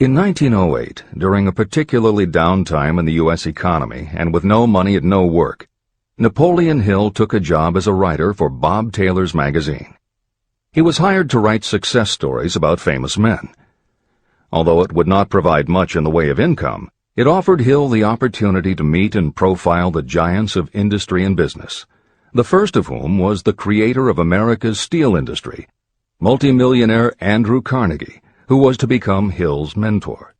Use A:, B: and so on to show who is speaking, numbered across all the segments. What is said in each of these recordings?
A: In 1908, during a particularly down time in the U.S. economy and with no money and no work, Napoleon Hill took a job as a writer for Bob Taylor's magazine. He was hired to write success stories about famous men. Although it would not provide much in the way of income, it offered Hill the opportunity to meet and profile the giants of industry and business, the first of whom was the creator of America's steel industry, multimillionaire Andrew Carnegie, who was to become Hill's mentor.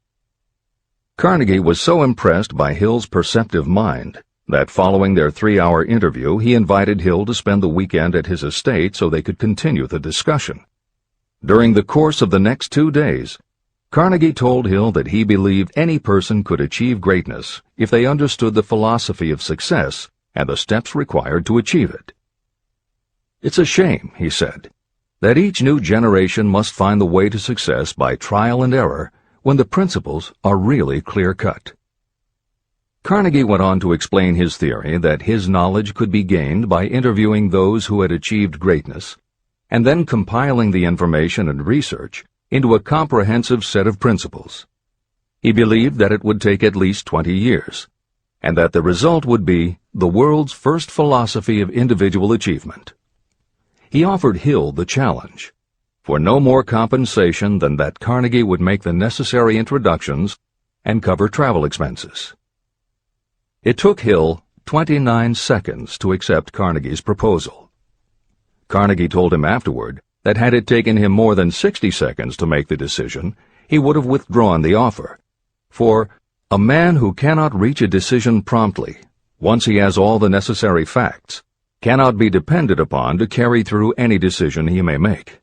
A: Carnegie was so impressed by Hill's perceptive mind that following their 3-hour interview he invited Hill to spend the weekend at his estate so they could continue the discussion. During the course of the next 2 days, Carnegie told Hill that he believed any person could achieve greatness if they understood the philosophy of success and the steps required to achieve it. "It's a shame," he said, "that each new generation must find the way to success by trial and error when the principles are really clear-cut." Carnegie went on to explain his theory that his knowledge could be gained by interviewing those who had achieved greatness and then compiling the information and research into a comprehensive set of principles. He believed that it would take at least 20 years, and that the result would be the world's first philosophy of individual achievement. He offered Hill the challenge, for no more compensation than that Carnegie would make the necessary introductions and cover travel expenses. It took Hill 29 seconds to accept Carnegie's proposal. Carnegie told him afterward that had it taken him more than 60 seconds to make the decision, he would have withdrawn the offer. For a man who cannot reach a decision promptly, once he has all the necessary facts, cannot be depended upon to carry through any decision he may make.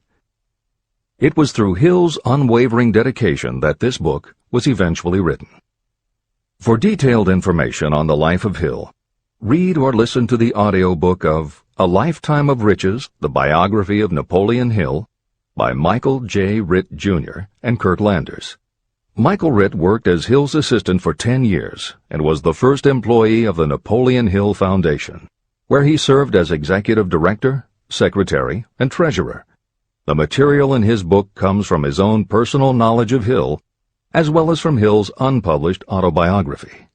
A: It was through Hill's unwavering dedication that this book was eventually written. For detailed information on the life of Hill, read or listen to the audiobook of A Lifetime of Riches, the Biography of Napoleon Hill, by Michael J. Ritt, Jr. and Kurt Landers. Michael Ritt worked as Hill's assistant for 10 years and was the first employee of the Napoleon Hill Foundation, where he served as executive director, secretary, and treasurer. The material in his book comes from his own personal knowledge of Hill, as well as from Hill's unpublished autobiography.